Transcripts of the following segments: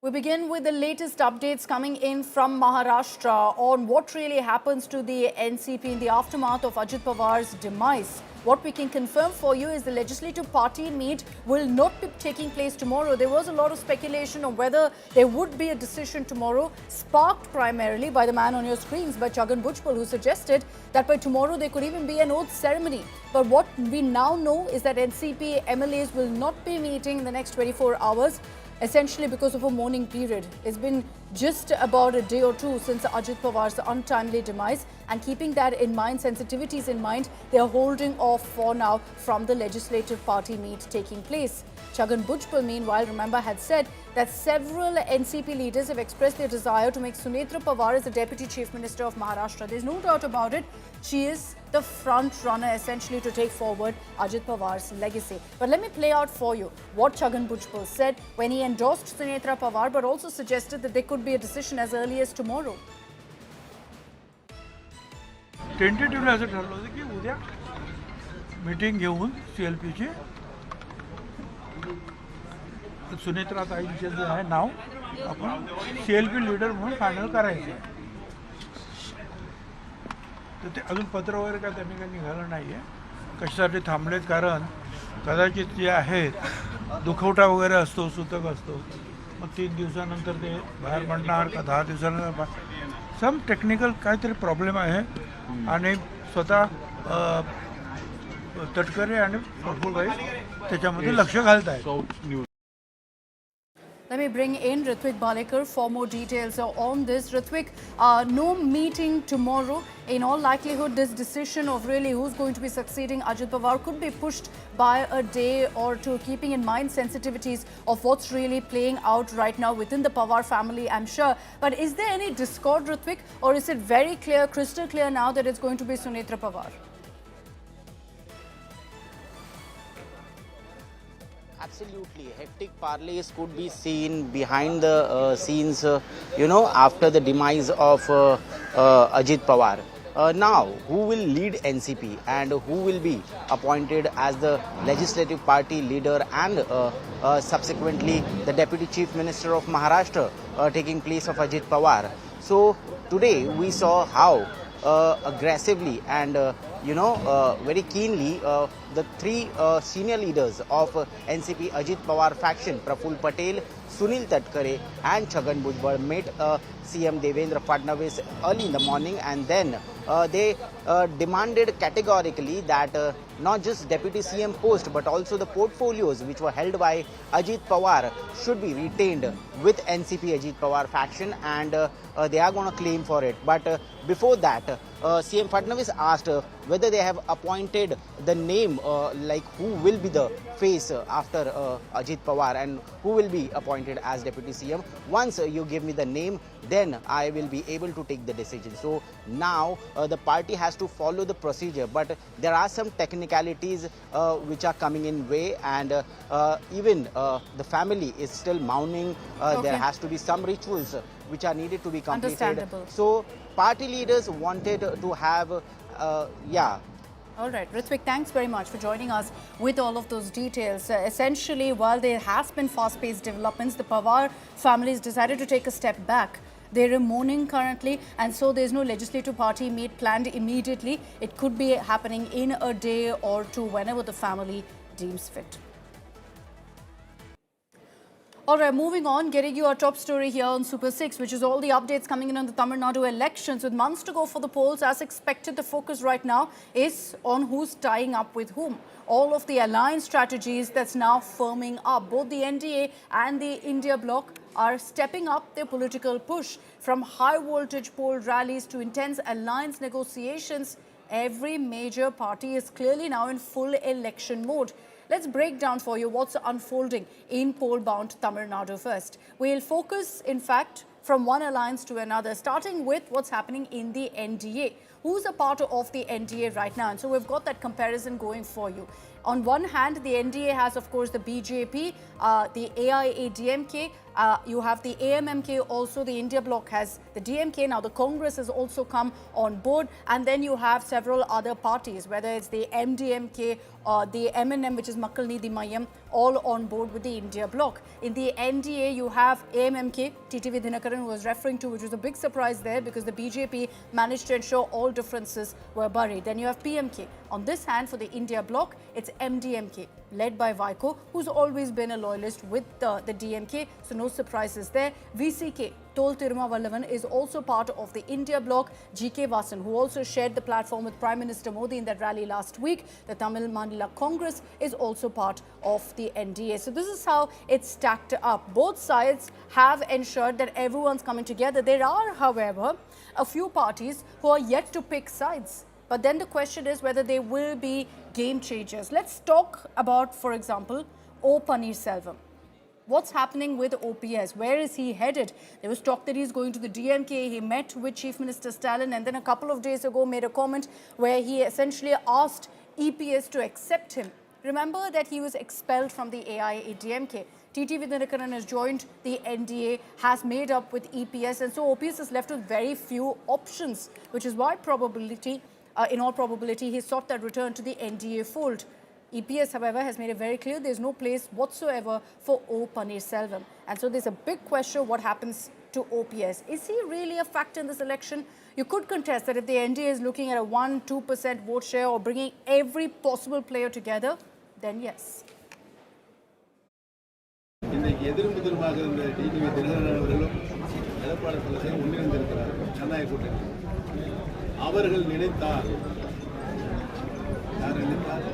We begin with the latest updates coming in from Maharashtra on what really happens to the NCP in the aftermath of Ajit Pawar's demise. What we can confirm for you is the legislative party meet will not be taking place tomorrow. There was a lot of speculation on whether there would be a decision tomorrow, sparked primarily by the man on your screens, by Chhagan Bhujbal, who suggested that by tomorrow there could even be an oath ceremony. But what we now know is that NCP MLAs will not be meeting in the next 24 hours. Essentially because of a mourning period. It's been just about a day or two since Ajit Pawar's untimely demise, and keeping that in mind, sensitivities in mind, they are holding off for now from the legislative party meet taking place. Chhagan Bhujbal, meanwhile, remember, had said that several NCP leaders have expressed their desire to make Sunetra Pawar as the Deputy Chief Minister of Maharashtra. There's no doubt about it. She is the front runner essentially to take forward Ajit Pawar's legacy. But let me play out for you what Chhagan Bhujbal said when he endorsed Sunetra Pawar, but also suggested that there could be a decision as early as tomorrow. Tentatively असं ठरलं होतं की उद्या meeting घेऊन CLPची सुनेत्रा ताईंचे जे आहे नाव आपण CLP leader म्हणून final करायचं. तर ते अजून पत्र वगैरे काय त्यांनी काही निघालं नाही आहे. कशासाठी थांबलेत कारण कदाचित जे आहेत दुखवटा वगैरे असतो, सूतक असतो, मग 3 दिवसानंतर ते बाहेर पडणार का 10 दिवसानंतर सम टेक्निकल काहीतरी प्रॉब्लेम आहे आणि स्वतः तटकरे आणि प्रफुल्लभाई त्याच्यामध्ये लक्ष घालत आहेत. Let me bring in Ritwik Balekar for more details on this. Ritwik, no meeting tomorrow. In all likelihood, this decision of really who's going to be succeeding Ajit Pawar could be pushed by a day or two, keeping in mind sensitivities of what's really playing out right now within the Pawar family, I'm sure. But is there any discord, Ritwik, or is it very clear, crystal clear now that it's going to be Sunetra Pawar? Absolutely. Hectic parleys could be seen behind the scenes, after the demise of Ajit Pawar. Now, who will lead NCP and who will be appointed as the legislative party leader and subsequently the Deputy Chief Minister of Maharashtra taking place of Ajit Pawar. So, today we saw how aggressively and very keenly the three senior leaders of NCP Ajit Pawar faction, Praful Patel, Sunil Tatkare and Chhagan Bhujbal met CM Devendra Fadnavis early in the morning, and then they demanded categorically that not just Deputy CM post but also the portfolios which were held by Ajit Pawar should be retained with NCP Ajit Pawar faction, and they are going to claim for it. But before that, CM Fadnavis asked whether they have appointed the name, like who will be the face after Ajit Pawar and who will be appointed as Deputy CM. Once you give me the name, then I will be able to take the decision. So now the party has to follow the procedure, but there are some technicalities which are coming in way, and even the family is still mourning. There has to be some rituals which are needed to be completed. Understandable. So party leaders wanted to have, All right, Ritwik, thanks very much for joining us with all of those details. Essentially, while there has been fast-paced developments, the Pawar families decided to take a step back. They're mourning currently, and so there's no legislative party meet planned immediately. It could be happening in a day or two, whenever the family deems fit. All right, moving on, getting you our top story here on Super 6, which is all the updates coming in on the Tamil Nadu elections. With months to go for the polls, as expected, the focus right now is on who's tying up with whom. All of the alliance strategies that's now firming up. Both the NDA and the India Bloc are stepping up their political push. From high-voltage poll rallies to intense alliance negotiations, every major party is clearly now in full election mode. Let's break down for you what's unfolding in poll-bound Tamil Nadu first. We'll focus, in fact, from one alliance to another, starting with what's happening in the NDA. Who's a part of the NDA right now? And so we've got that comparison going for you. On one hand, the NDA has, of course, the BJP, the AIA-DMK, you have the AMMK, also the India Bloc has the DMK. Now the Congress has also come on board, and then you have several other parties, whether it's the MDMK the MNM, which is Makkal Needhi Mayam, all on board with the India Bloc. In the NDA, you have AMMK, TTV Dinakaran, who was referring to, which was a big surprise there because the BJP managed to ensure all differences were buried. Then you have PMK. On this hand, for the India Bloc, it's MDMK, led by Vaiko, who's always been a loyalist with the DMK, so no surprises there. VCK, Tol Tirumavallavan, is also part of the India Bloc. GK Vasan, who also shared the platform with Prime Minister Modi in that rally last week. The Tamil Nadu Congress is also part of the NDA. So this is how it's stacked up. Both sides have ensured that everyone's coming together. There are, however, a few parties who are yet to pick sides. But then the question is whether they will be game changers. Let's talk about, for example, O. Paneerselvam. What's happening with OPS? Where is he headed? There was talk that he's going to the DMK. He met with Chief Minister Stalin and then a couple of days ago made a comment where he essentially asked EPS to accept him. Remember that he was expelled from the AIADMK. TTV Dinakaran has joined the NDA, has made up with EPS, and so OPS is left with very few options, which is why in all probability, he sought that return to the NDA fold. EPS, however, has made it very clear there's no place whatsoever for O. Paneerselvam. And so there's a big question what happens to OPS. Is he really a factor in this election? You could contest that if the NDA is looking at a 1-2% vote share or bringing every possible player together, then yes. இன்றைக்கு எதிர்முதிர்மாக இருந்த TTV Dinakaran அவர்களும் எடப்பாடி பழனிசாமி முன்னிருந்திருக்கிறார்கள் ஜனநாயக கூட்டணி. அவர்கள் நினைத்தால் யார் நினைத்தால்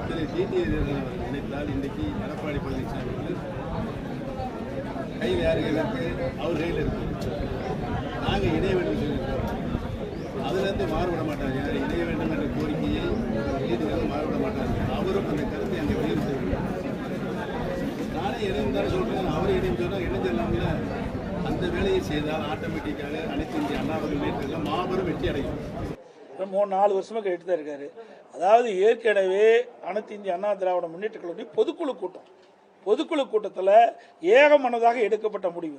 திரு TTV Dinakaran அவர்கள் நினைத்தால் இன்றைக்கு எடப்பாடி பழனிசாமி கையில் யார் இருக்கு அவர் கையில் இருக்கு. நாங்கள் இணைய வேண்டும் சொல்லியிருக்கிறோம். அதிலிருந்து மாறுபட மாட்டாங்க. யார் இணைய வேண்டும் என்ற கோரிக்கையை நீதிகள் மாறுபட மாட்டாங்க. அவரும் அந்த கருத்தை அங்கே வலியுறுத்தியிருக்கிறார். நானே இணைந்தாலும் சொல்கிறேன், அவரை இணைந்தாலும் இணைஞ்சிடலாம்ல. அந்த வேலையை செய்தால் ஆட்டோமேட்டிக்காக அனைத்து இந்திய அண்ணா முன்னேற்றத்தில் மாபெரும் வெற்றி அடையும். 3-4 வருஷமாக கேட்டு தான் இருக்காரு. அதாவது ஏற்கனவே அனைத்து இந்திய அண்ணா திராவிட முன்னேற்ற கழகத்துடைய பொதுக்குழு கூட்டத்தில் ஏகமனதாக எடுக்கப்பட்ட முடிவு,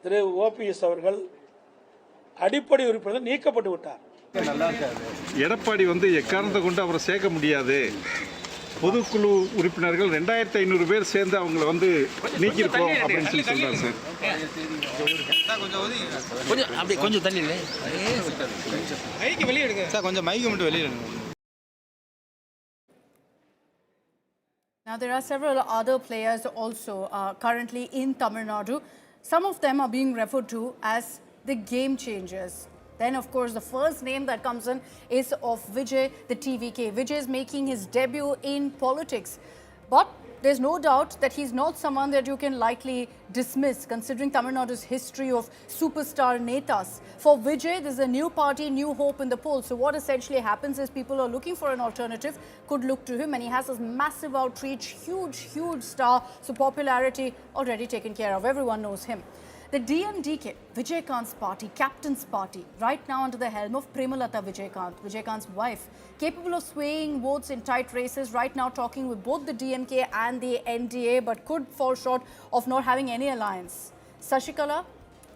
திரு ஓபிஎஸ் அவர்கள் அடிப்படை உறுப்பினர் நீக்கப்பட்டு விட்டார். எடப்பாடி எக்காரணத்தை கொண்டு அவரை சேர்க்க முடியாது. பொதுக்குழு உறுப்பினர்கள் 2500 பேர் சேர்ந்து அவங்களை நீக்கிருக்கோம் அப்படின்னு சொல்றாரு சார். கொஞ்சம் தள்ளி இல்லை மைக்கு வெளியே எடுங்க சார், கொஞ்சம் மைக்கு மட்டும் வெளியே எடுங்க. Now, there are several other players also currently in Tamil Nadu. Some of them are being referred to as the game changers. Then, of course, the first name that comes in is of Vijay, the TVK. Vijay is making his debut in politics. But there's no doubt that he's not someone that you can lightly dismiss, considering Tamil Nadu's history of superstar netas. For Vijay, there's a new party, new hope in the polls. So what essentially happens is people are looking for an alternative, could look to him, and he has this massive outreach, huge star, so popularity already taken care of. Everyone knows him. The DMDK, Vijayakant's party, captain's party, right now under the helm of Premalata Vijayakant's wife, capable of swaying votes in tight races, right now talking with both the DMK and the NDA, but could fall short of not having any alliance. Sashikala,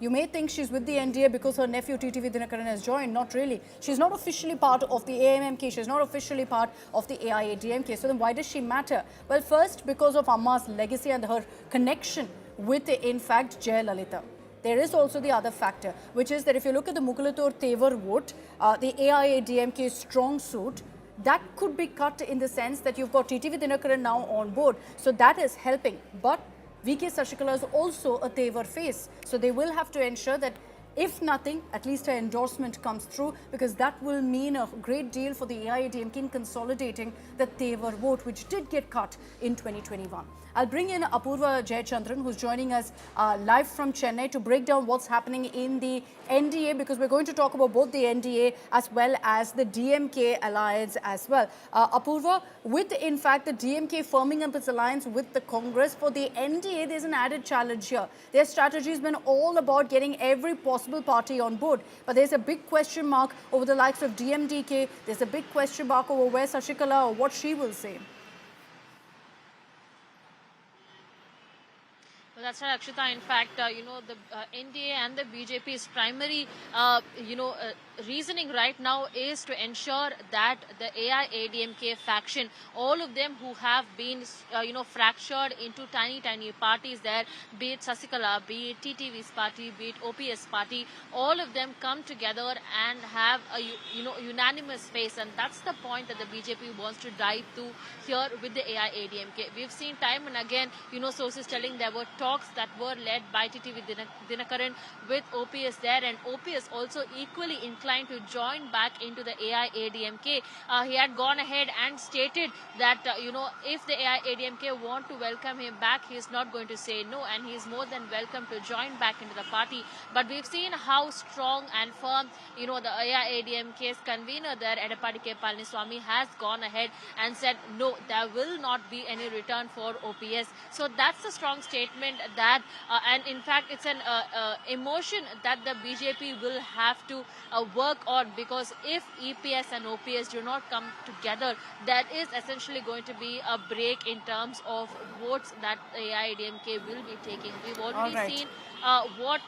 you may think she's with the NDA because her nephew TTV Dinakaran has joined. Not really. She's not officially part of the AMMK. She's not officially part of the AIADMK. So then why does she matter? Well, first, because of Amma's legacy and her connection with, in fact, Jayalalitha. There is also the other factor, which is that if you look at the Mugalatur Tevar vote, the AIADMK strong suit, that could be cut in the sense that you've got TTV Dinakaran now on board. So that is helping. But VK Sashikala is also a Tevar face. So they will have to ensure that if nothing, at least her endorsement comes through, because that will mean a great deal for the AIADMK in consolidating the Tevar vote, which did get cut in 2021. I'll bring in Apurva Jayachandran, who's joining us live from Chennai to break down what's happening in the NDA, because we're going to talk about both the NDA as well as the DMK alliance as well. Apurva, with in fact the DMK firming up its alliance with the Congress, for the NDA there's an added challenge here. Their strategy has been all about getting every possible party on board, but there's a big question mark over the likes of DMDK. There's a big question mark over where Sashikala or what she will say. Well, that's right, Akshita. In fact, the NDA and the BJP's primary, reasoning right now is to ensure that the AIADMK faction, all of them who have been, fractured into tiny parties there, be it Sasikala, be it TTV's party, be it OPS party, all of them come together and have a, unanimous face. And that's the point that the BJP wants to dive to here with the AIADMK. We've seen time and again, sources telling there were talks that were led by TTV Dinakaran with OPS there, and OPS also equally inclined to join back into the AIADMK. He had gone ahead and stated that, if the AIADMK want to welcome him back, he is not going to say no, and he is more than welcome to join back into the party. But we've seen how strong and firm, the AIADMK's convener there, Edappadi K. Palaniswamy, has gone ahead and said, no, there will not be any return for OPS. So that's a strong statement that, and in fact, it's an emotion that the BJP will have to work on, because if EPS and OPS do not come together, that is essentially going to be a break in terms of votes that AIADMK will be taking. We've already seen what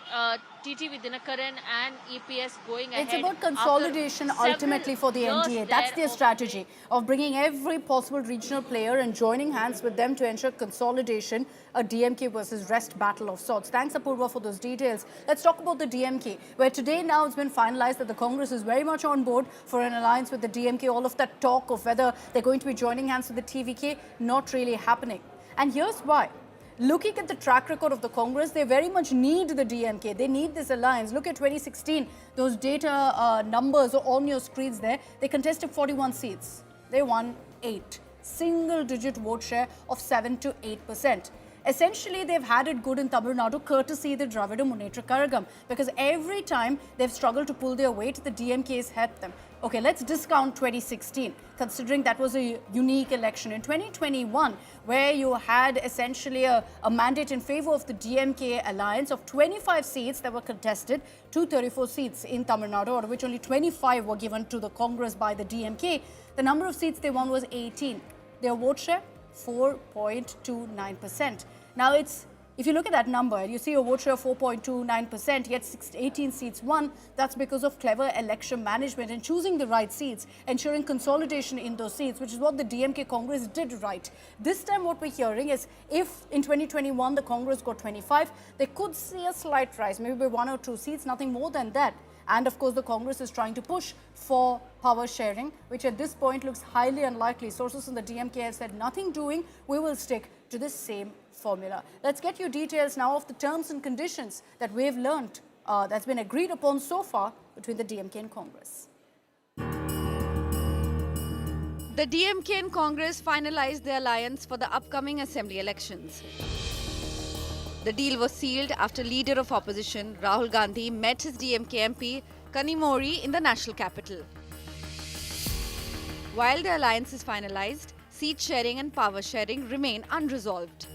TTV Dinakaran and EPS going ahead. It's about consolidation ultimately for the NDA. That's their strategy of bringing every possible regional player and joining hands with them to ensure consolidation, a DMK versus rest battle of sorts. Thanks, Apurva, for those details. Let's talk about the DMK, where today now it's been finalized that the Congress is very much on board for an alliance with the DMK. All of that talk of whether they're going to be joining hands with the TVK, not really happening. And here's why. Looking at the track record of the Congress, they very much need the DMK. They need this alliance. Look at 2016. Those data numbers are on your screens there. They contested 41 seats. They won 8. Single-digit vote share of 7 to 8%. Essentially, they've had it good in Tamil Nadu, courtesy the Dravida Munnetra Kazhagam, because every time they've struggled to pull their weight, the DMK has helped them. Okay, let's discount 2016, considering that was a unique election. In 2021, where you had essentially a mandate in favor of the DMK alliance of 25 seats that were contested, 234 seats in Tamil Nadu, out of which only 25 were given to the Congress by the DMK. The number of seats they won was 18. Their vote share, 4.29%. Now, if you look at that number, you see a vote share of 4.29%, yet 18 seats won. That's because of clever election management and choosing the right seats, ensuring consolidation in those seats, which is what the DMK Congress did right. This time what we're hearing is, if in 2021 the Congress got 25, they could see a slight rise, maybe by 1 or 2 seats, nothing more than that. And of course, the Congress is trying to push for power sharing, which at this point looks highly unlikely. Sources in the DMK have said nothing doing. We will stick to the same formula. Let's get you details now of the terms and conditions that we've learned that's been agreed upon so far between the DMK and Congress. The DMK and Congress finalized their alliance for the upcoming assembly elections. The deal was sealed after leader of opposition Rahul Gandhi met his DMK MP Kanimori in the national capital. While the alliance is finalized, seat sharing and power sharing remain unresolved.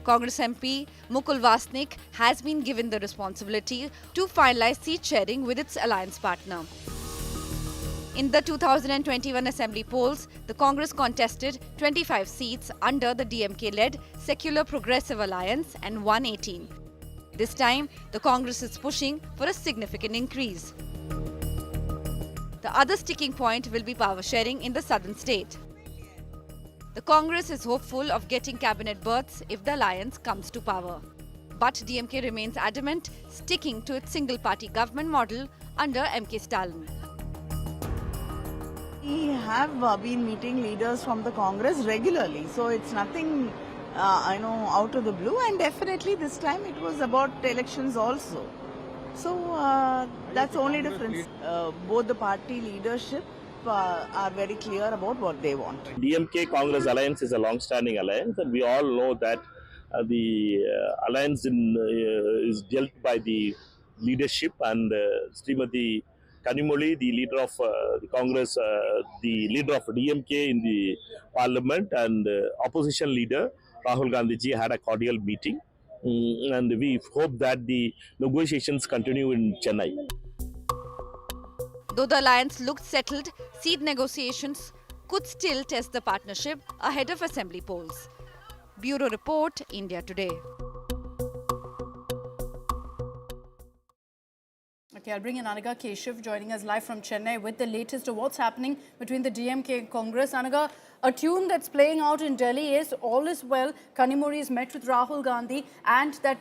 Congress MP Mukul Vasnik has been given the responsibility to finalize seat sharing with its alliance partner. In the 2021 assembly polls, the Congress contested 25 seats under the DMK-led Secular Progressive Alliance and won 18. This time, the Congress is pushing for a significant increase. The other sticking point will be power sharing in the southern state. The Congress is hopeful of getting cabinet berths if the alliance comes to power. But DMK remains adamant, sticking to its single-party government model under MK Stalin. We have been meeting leaders from the Congress regularly, so it's nothing, out of the blue. And definitely this time it was about elections also. So that's the only difference. Both the party leadership are very clear about what they want. DMK-Congress alliance is a long-standing alliance, and we all know that the alliance is dealt by the leadership, and Srimati Kanimoli, the leader of the Congress, the leader of DMK in the parliament, and opposition leader Rahul Gandhi ji had a cordial meeting, and we hope that the negotiations continue in Chennai. Though the alliance looked settled, seat negotiations could still test the partnership ahead of assembly polls. Bureau Report, India Today. Okay, I'll bring in Anaga Keshav joining us live from Chennai with the latest of what's happening between the DMK and Congress. Anaga, a tune that's playing out in Delhi is all is well. Kanimuri is met with Rahul Gandhi and that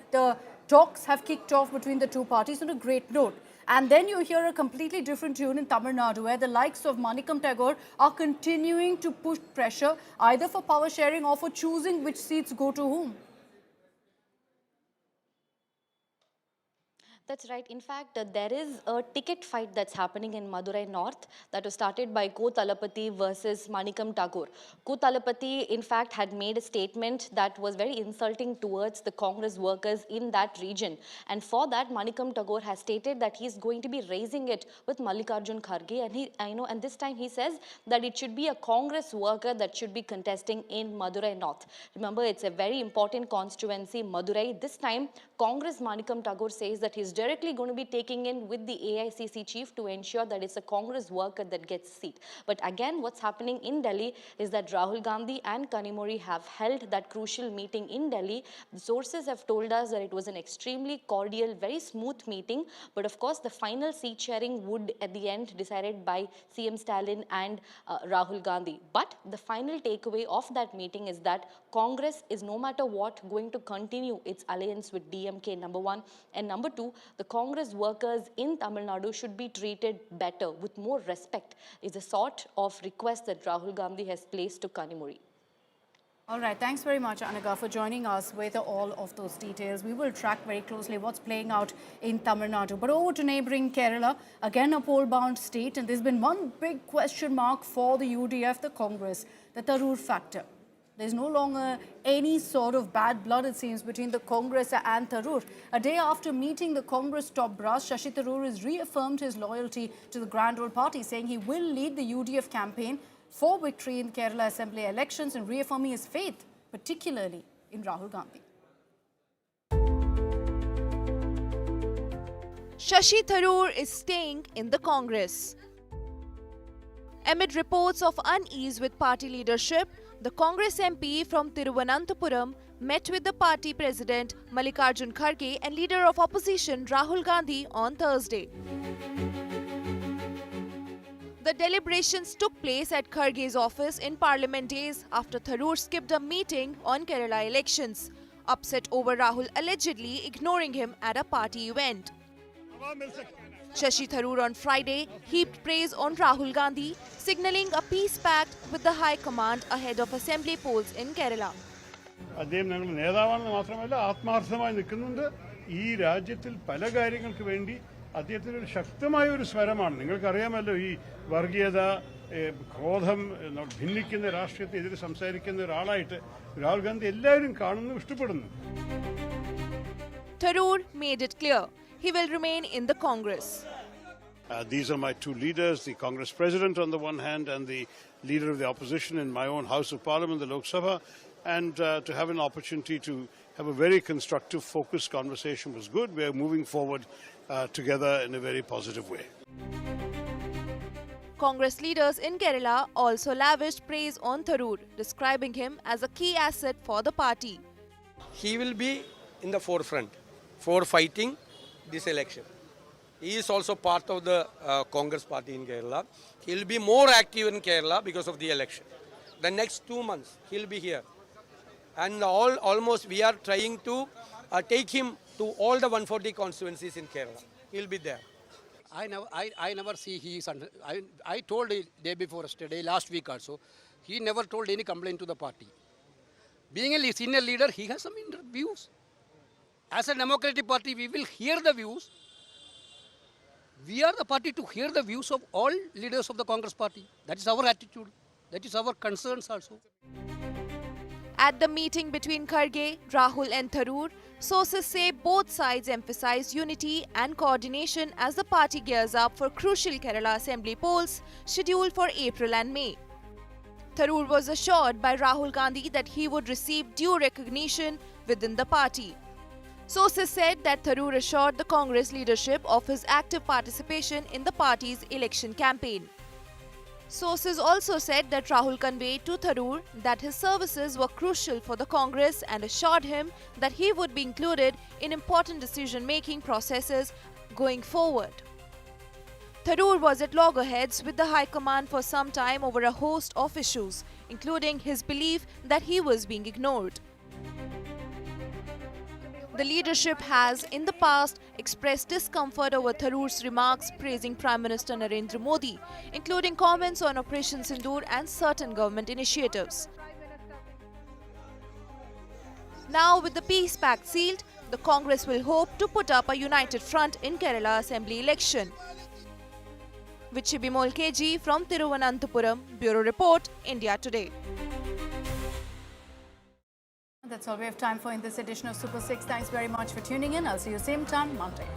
talks have kicked off between the two parties on a great note. And then you hear a completely different tune in Tamil Nadu where the likes of Manikam Tagore are continuing to push pressure either for power sharing or for choosing which seats go to whom. That's right. In fact, there is a ticket fight that's happening in Madurai North that was started by Ko Talapati versus Manikam Tagore. Ko Talapati, in fact, had made a statement that was very insulting towards the Congress workers in that region. And for that, Manikam Tagore has stated that he's going to be raising it with Mallikarjun Kharge. And and this time he says that it should be a Congress worker that should be contesting in Madurai North. Remember, it's a very important constituency, Madurai. This time, Congress Manikam Tagore says that he's directly going to be taking in with the AICC chief to ensure that it's a Congress worker that gets a seat. But again, what's happening in Delhi is that Rahul Gandhi and Kanimuri have held that crucial meeting in Delhi. The sources have told us that it was an extremely cordial, very smooth meeting. But of course, the final seat sharing would at the end decided by CM Stalin and Rahul Gandhi. But the final takeaway of that meeting is that Congress is no matter what going to continue its alliance with DMK, number one. And number two, the Congress workers in Tamil Nadu should be treated better, with more respect, is a sort of request that Rahul Gandhi has placed to Kanimuri. All right, thanks very much, Anaga, for joining us with all of those details. We will track very closely what's playing out in Tamil Nadu. But over to neighbouring Kerala, again a poll-bound state, and there's been one big question mark for the UDF, the Congress, the Tharoor factor. There's no longer any sort of bad blood, it seems, between the Congress and Tharoor. A day after meeting the Congress top brass, Shashi Tharoor has reaffirmed his loyalty to the Grand Old Party, saying he will lead the UDF campaign for victory in Kerala Assembly elections and reaffirming his faith, particularly in Rahul Gandhi. Shashi Tharoor is staying in the Congress. Amid reports of unease with party leadership, the Congress MP from Thiruvananthapuram met with the party president Mallikarjun Kharge and leader of opposition Rahul Gandhi on Thursday. The deliberations took place at Kharge's office in Parliament days after Tharoor skipped a meeting on Kerala elections, upset over Rahul allegedly ignoring him at a party event. Shashi Tharoor on Friday heaped praise on Rahul Gandhi, signalling a peace pact with the High Command ahead of assembly polls in Kerala. അദ്ദേഹം ഞങ്ങൾ നേതാവാണെന്ന് മാത്രമല്ല ആത്മാർത്ഥമായി നിൽക്കുന്നുണ്ട്. ഈ രാജ്യത്തിൽ പല കാര്യങ്ങൾക്ക് വേണ്ടി അദ്ദേഹത്തിന് ഒരു ശക്തമായ ഒരു സ്വരമാണ്. നിങ്ങൾക്കറിയാമല്ലോ, ഈ വർഗീയത, ക്രോധം, ഭിന്നിക്കുന്ന രാഷ്ട്രീയത്തിനെതിരെ സംസാരിക്കുന്ന ഒരാളായിട്ട് രാഹുൽ ഗാന്ധി എല്ലാവരും കാണുന്നു, ഇഷ്ടപ്പെടുന്നു. Tharoor made it clear he will remain in the Congress. These are my two leaders, the Congress president on the one hand and the leader of the opposition in my own House of Parliament, the Lok Sabha. And to have an opportunity to have a very constructive, focused conversation was good. We are moving forward together in a very positive way. Congress leaders in Kerala also lavished praise on Tharoor, describing him as a key asset for the party. He will be in the forefront for fighting this election. He is also part of the Congress party in Kerala. He will be more active in Kerala because of the election. The next 2 months, he will be here. And almost we are trying to take him to all the 140 constituencies in Kerala. He will be there. I never see he is under. I told the day before yesterday, last week also, he never told any complaint to the party. Being a senior leader, he has some views. As a democratic party, we will hear the views. We are the party to hear the views of all leaders of the Congress party. That is our attitude. That is our concerns also. At the meeting between Kharge, Rahul and Tharoor, sources say both sides emphasized unity and coordination as the party gears up for crucial Kerala Assembly polls scheduled for April and May. Tharoor was assured by Rahul Gandhi that he would receive due recognition within the party. Sources said that Tharoor assured the Congress leadership of his active participation in the party's election campaign. Sources also said that Rahul conveyed to Tharoor that his services were crucial for the Congress and assured him that he would be included in important decision-making processes going forward. Tharoor was at loggerheads with the High Command for some time over a host of issues, including his belief that he was being ignored. The leadership has, in the past, expressed discomfort over Tharoor's remarks praising Prime Minister Narendra Modi, including comments on Operation Sindoor and certain government initiatives. Now, with the peace pact sealed, the Congress will hope to put up a united front in Kerala Assembly election. With Chibimol KG from Thiruvananthapuram, Bureau Report, India Today. That's all we have time for in this edition of Super 6. Thanks very much for tuning in. I'll see you same time Monday.